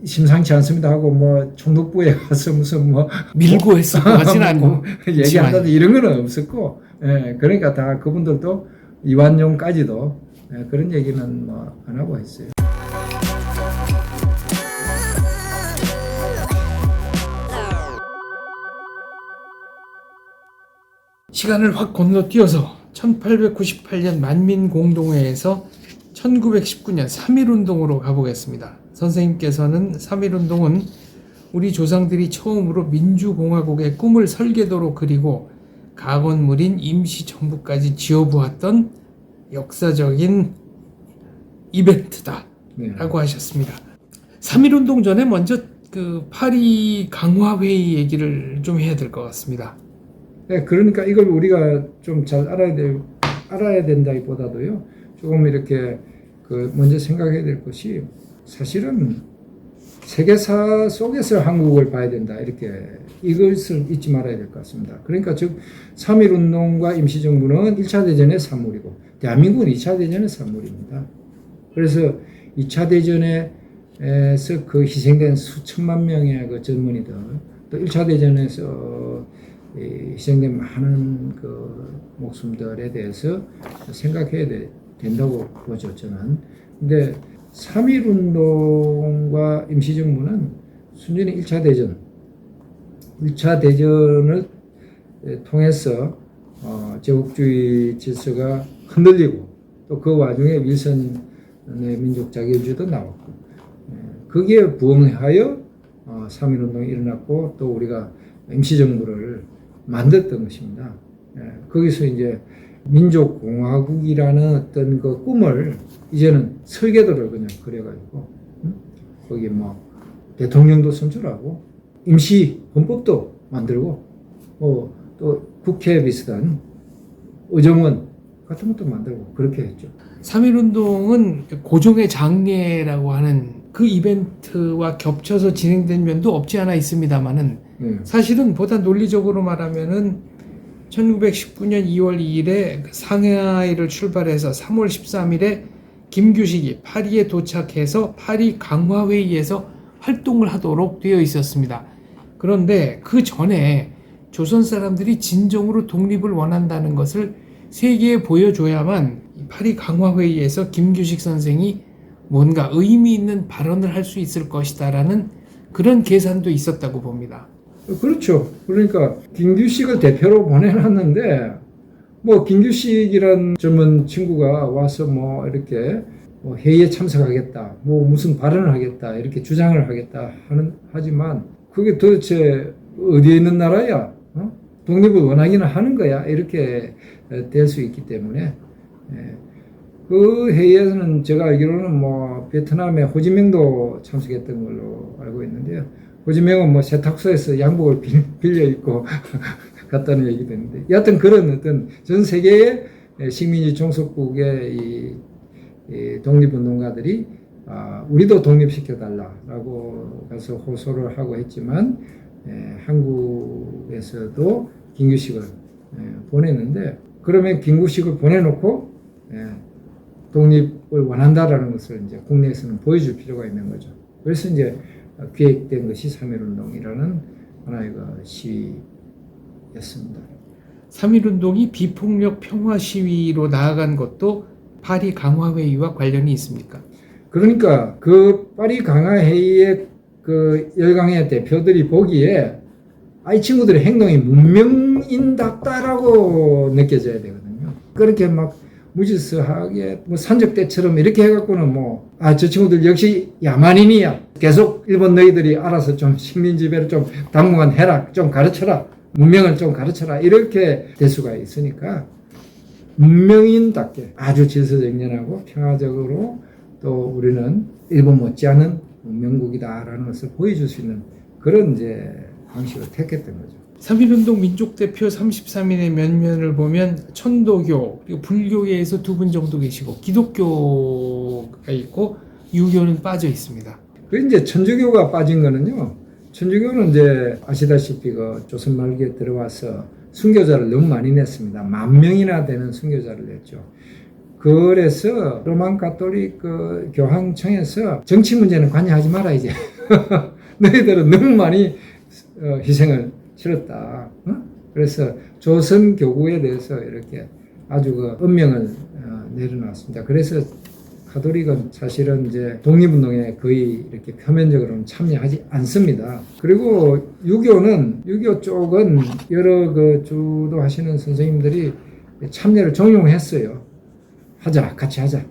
심상치 않습니다 하고 뭐 총독부에 가서 무슨 뭐 밀고 했을 것 같지는 않고 얘기한다 이런 거는 없었고, 예, 그러니까 다 그분들도 이완용까지도 그런 얘기는 뭐 안 하고 했어요. 시간을 확 건너뛰어서 1898년 만민공동회에서 1919년 3.1운동으로 가보겠습니다. 선생님께서는 3.1운동은 우리 조상들이 처음으로 민주공화국의 꿈을 설계도로 그리고 가건물인 임시정부까지 지어보았던 역사적인 이벤트다 라고 하셨습니다. 3.1운동 전에 먼저 그 파리 강화회의 얘기를 좀 해야 될 것 같습니다. 네, 그러니까 이걸 우리가 좀 잘 알아야 된다기보다도요, 조금 이렇게 먼저 생각해야 될 것이, 사실은 세계사 속에서 한국을 봐야 된다, 이렇게 이것을 잊지 말아야 될 것 같습니다. 그러니까 즉 3.1운동과 임시정부는 1차 대전의 산물이고 대한민국은 2차 대전의 산물입니다. 그래서 2차 대전에서 그 희생된 수천만 명의 그 젊은이들, 또 1차 대전에서 희생된 많은 그 목숨들에 대해서 생각해야 된다고 보죠, 저는. 근데 3.1운동과 임시정부는 순전히 1차 대전을 통해서 제국주의 질서가 흔들리고, 또 그 와중에 윌슨의 민족 자결주의도 나왔고, 거기에 부응하여 3.1운동이 일어났고, 또 우리가 임시정부를 만들었던 것입니다. 거기서 이제 민족공화국이라는 어떤 그 꿈을 이제는 설계도를 그냥 그려가지고, 거기 뭐 대통령도 선출하고 임시 헌법도 만들고, 또 국회 비슷한 의정원 같은 것도 만들고 그렇게 했죠. 3.1운동은 고종의 장례라고 하는 그 이벤트와 겹쳐서 진행된 면도 없지 않아 있습니다만은, 사실은 보다 논리적으로 말하면은 1919년 2월 2일에 상하이를 출발해서 3월 13일에 김규식이 파리에 도착해서 파리 강화회의에서 활동을 하도록 되어 있었습니다. 그런데 그 전에 조선 사람들이 진정으로 독립을 원한다는 것을 세계에 보여줘야만 파리 강화회의에서 김규식 선생이 뭔가 의미 있는 발언을 할 수 있을 것이다라는 그런 계산도 있었다고 봅니다. 그렇죠. 그러니까 김규식을 대표로 보내놨는데, 뭐 김규식이란 젊은 친구가 와서 뭐 이렇게 회의에 참석하겠다, 뭐 무슨 발언을 하겠다, 이렇게 주장을 하겠다 하지만 그게 도대체 어디에 있는 나라야? 독립을 원하기는 하는 거야? 이렇게 될 수 있기 때문에, 그 회의에서는 제가 알기로는 뭐 베트남의 호지민도 참석했던 걸로 알고 있는데요. 호지민은 뭐 세탁소에서 양복을 빌려 입고 갔다는 얘기도 있는데, 여하튼 그런 어떤 전 세계의 식민지 종속국의 이 독립운동가들이 우리도 독립시켜달라라고 가서 호소를 하고 했지만, 한국에서도 김규식을 보냈는데, 그러면 김규식을 보내놓고 독립을 원한다라는 것을 이제 국내에서는 보여줄 필요가 있는 거죠. 그래서 이제 기획된 것이 3.1운동이라는 하나의 그 시위였습니다. 3.1운동이 비폭력 평화 시위로 나아간 것도 파리 강화회의와 관련이 있습니까? 그러니까 그 파리 강화회의의 그 열강의 대표들이 보기에 이 친구들의 행동이 문명인답다라고 느껴져야 되거든요. 그렇게 막 무질서하게 뭐 산적대처럼 이렇게 해갖고는 뭐 저 친구들 역시 야만인이야, 계속 일본 너희들이 알아서 좀 식민지배를 좀 당분간 해라, 좀 가르쳐라, 문명을 좀 가르쳐라, 이렇게 될 수가 있으니까 문명인답게 아주 질서정연하고 평화적으로, 또 우리는 일본 못지않은 문명국이다라는 것을 보여줄 수 있는 그런 이제 방식을 택했던 거죠. 3.1운동 민족대표 33인의 면면을 보면 천도교, 그리고 불교계에서 2분 정도 계시고 기독교가 있고 유교는 빠져 있습니다. 그 이제 천주교가 빠진 거는요, 천주교는 이제 아시다시피 그 조선 말기에 들어와서 순교자를 너무 많이 냈습니다. 10,000명이나 되는 순교자를 냈죠. 그래서 로만 가톨릭 그 교황청에서 정치 문제는 관여하지 마라 이제. 너희들은 너무 많이 희생을 치렀다. 그래서 조선 교구에 대해서 이렇게 아주 그 엄명을 내려놨습니다. 그래서 가톨릭은 사실은 이제 독립운동에 거의 이렇게 표면적으로는 참여하지 않습니다. 그리고 유교 쪽은 여러 그 주도하시는 선생님들이 참여를 종용했어요. 같이 하자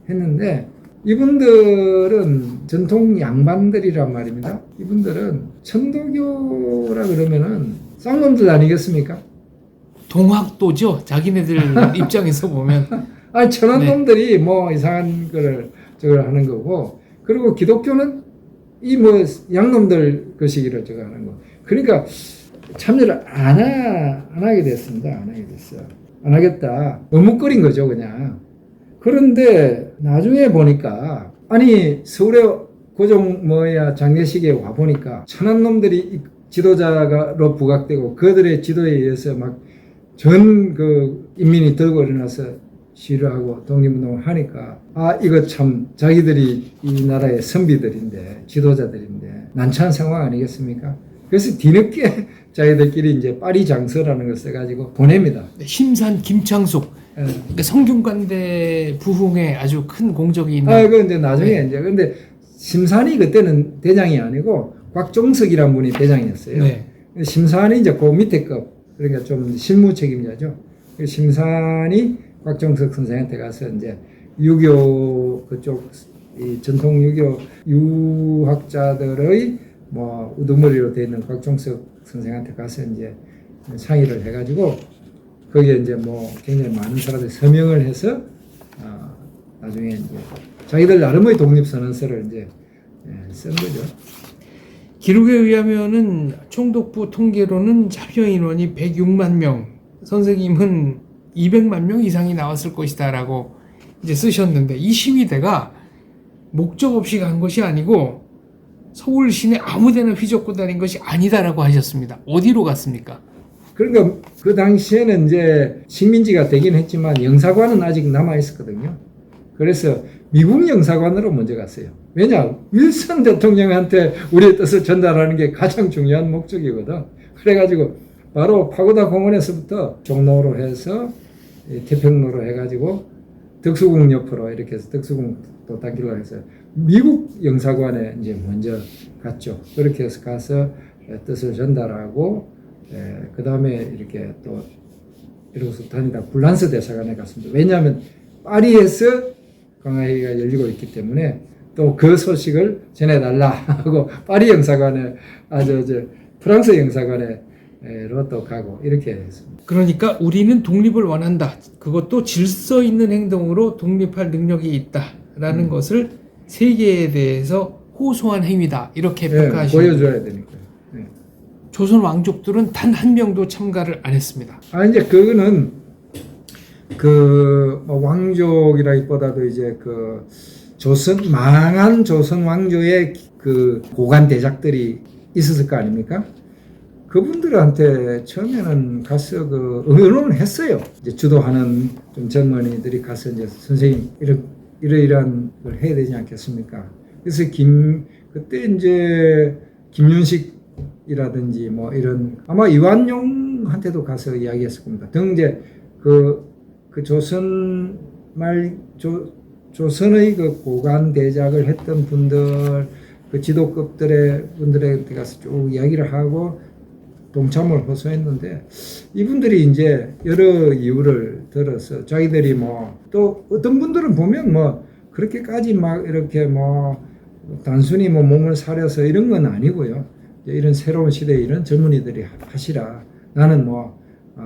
했는데 이분들은 전통 양반들이란 말입니다. 이분들은 천도교라 그러면은 쌍놈들 아니겠습니까? 동학도죠. 자기네들 입장에서 보면. 아니, 천한놈들이 뭐 이상한 거를 저걸 하는 거고, 그리고 기독교는 이 뭐 양놈들 것이기를 저거 하는 거. 그러니까 참여를 안 하게 됐습니다. 안 하게 됐어요. 안 하겠다. 머뭇거린 거죠, 그냥. 그런데 나중에 보니까, 아니, 서울에 고종 장례식에 와 보니까 천한놈들이 지도자로 부각되고 그들의 지도에 의해서 막 전 그 인민이 들고 일어나서 시위를 하고 독립운동을 하니까 이거 참 자기들이 이 나라의 선비들인데 지도자들인데 난처한 상황 아니겠습니까? 그래서 뒤늦게 자기들끼리 이제 파리 장서라는 걸 써가지고 보냅니다. 심산 김창숙 그러니까 성균관대 부흥에 아주 큰 공적이 있는. 그 이제 나중에 이제 근데 심산이 그때는 대장이 아니고 곽종석이라는 분이 대장이었어요. 네. 심산이 이제 그 밑에 급 그러니까 좀 실무 책임자죠. 심산이 곽종석 선생한테 가서 이제 유교 그쪽 이 전통 유교 유학자들의 뭐 우두머리로 되어 있는 곽종석 선생한테 가서 이제 상의를 해가지고 거기에 이제 뭐 굉장히 많은 사람들이 서명을 해서 나중에 이제 자기들 나름의 독립선언서를 이제 쓴 거죠. 기록에 의하면은 총독부 통계로는 참여 인원이 106만 명, 선생님은 200만 명 이상이 나왔을 것이다라고 이제 쓰셨는데 이 시위대가 목적 없이 간 것이 아니고 서울 시내 아무데나 휘젓고 다닌 것이 아니다라고 하셨습니다. 어디로 갔습니까? 그러니까 그 당시에는 이제 식민지가 되긴 했지만 영사관은 아직 남아 있었거든요. 그래서 미국 영사관으로 먼저 갔어요. 왜냐? 윌슨 대통령한테 우리의 뜻을 전달하는 게 가장 중요한 목적이거든. 그래가지고 바로 파고다 공원에서부터 종로로 해서 태평로로 해가지고 덕수궁 옆으로 이렇게 해서 덕수궁 도단길로 해서 미국 영사관에 이제 먼저 갔죠. 그렇게 해서 가서 뜻을 전달하고 그 다음에 이렇게 또 이러고서 다니다 불란서 대사관에 갔습니다. 왜냐하면 파리에서 강화회의가 열리고 있기 때문에 또 그 소식을 전해달라 하고 파리 영사관에 프랑스 영사관에로 또 가고 이렇게 했습니다. 그러니까 우리는 독립을 원한다. 그것도 질서 있는 행동으로 독립할 능력이 있다라는 것을 세계에 대해서 호소한 행위다. 이렇게 평가하시는 보여줘야 되니까요. 조선 왕족들은 단 한 명도 참가를 안 했습니다. 이제 그거는 그 왕족이라기보다도 이제 그 망한 조선 왕조의 그 고관 대작들이 있었을 거 아닙니까? 그분들한테 처음에는 가서 그 의논을 했어요. 이제 주도하는 좀 젊은이들이 가서 이제 선생님 이러이러한 걸 해야 되지 않겠습니까? 그래서 그때 이제 김윤식이라든지 뭐 이런 아마 이완용한테도 가서 이야기했을 겁니다. 등 이제 그 조선의 그 고관 대작을 했던 분들, 그 지도급들의 분들한테 가서 쭉 이야기를 하고 동참을 호소했는데 이분들이 이제 여러 이유를 들어서 자기들이 뭐 또 어떤 분들은 보면 뭐 그렇게까지 막 이렇게 뭐 단순히 뭐 몸을 사려서 이런 건 아니고요. 이런 새로운 시대에 이런 젊은이들이 하시라. 나는 뭐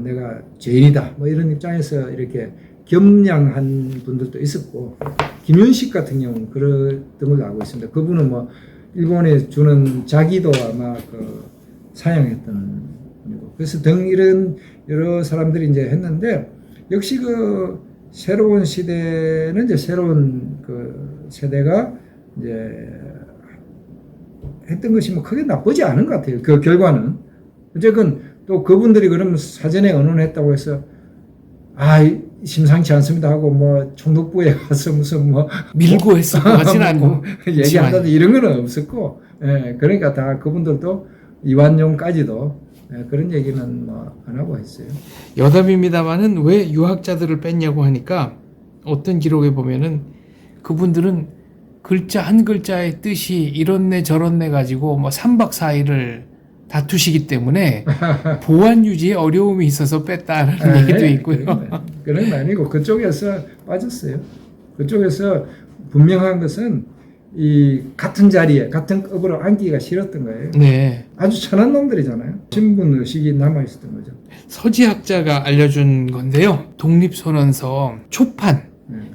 내가 죄인이다. 뭐 이런 입장에서 이렇게 겸양한 분들도 있었고 김윤식 같은 경우는 그랬던 걸로 알고 있습니다. 그분은 뭐 일본에 주는 자기도 아마 그 사용했던 분이고 그래서 등 이런 여러 사람들이 이제 했는데 역시 그 새로운 시대는 이제 새로운 그 세대가 이제 했던 것이 뭐 크게 나쁘지 않은 것 같아요. 그 결과는 어쨌든 또 그분들이 그러면 사전에 의논했다고 해서 심상치 않습니다 하고 뭐 총독부에 가서 무슨 뭐 밀고 했을 것 같지는 않고 얘기한다든지 이런 거는 없었고, 예, 그러니까 다 그분들도 이완용까지도 그런 얘기는 뭐 안 하고 했어요. 여담입니다만은 왜 유학자들을 뺐냐고 하니까 어떤 기록에 보면은 그분들은 글자 한 글자의 뜻이 이렇네 저렇네 가지고 뭐 3박 4일을 다투시기 때문에 보안 유지에 어려움이 있어서 뺐다라는 얘기도 있고요. 그런 건 아니고 그쪽에서 빠졌어요. 그쪽에서 분명한 것은 이 같은 자리에 같은 급으로 앉기가 싫었던 거예요. 네. 아주 천한 놈들이잖아요. 신분 의식이 남아 있었던 거죠. 서지학자가 알려준 건데요. 독립선언서 초판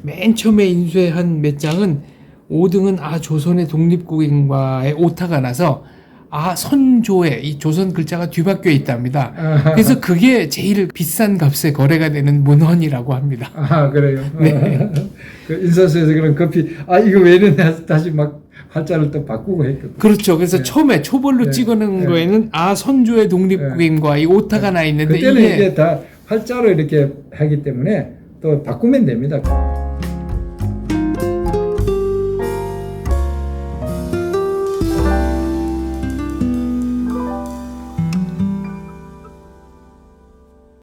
맨 처음에 인쇄한 몇 장은 5등은 조선의 독립국인과의 오타가 나서 선조에 이 조선 글자가 뒤바뀌어 있답니다. 그래서 그게 제일 비싼 값에 거래가 되는 문헌이라고 합니다. 그래요? 네. 그 인사소에서 그런 커피, 이거 왜 이러냐, 다시 막 활자를 또 바꾸고 했거든요. 그렇죠. 그래서 네. 처음에 초벌로 네. 찍어놓은 네. 거에는 선조의 독립국인과 이 오타가 나 있는데 그때는 이게 다 활자로 이렇게 하기 때문에 또 바꾸면 됩니다.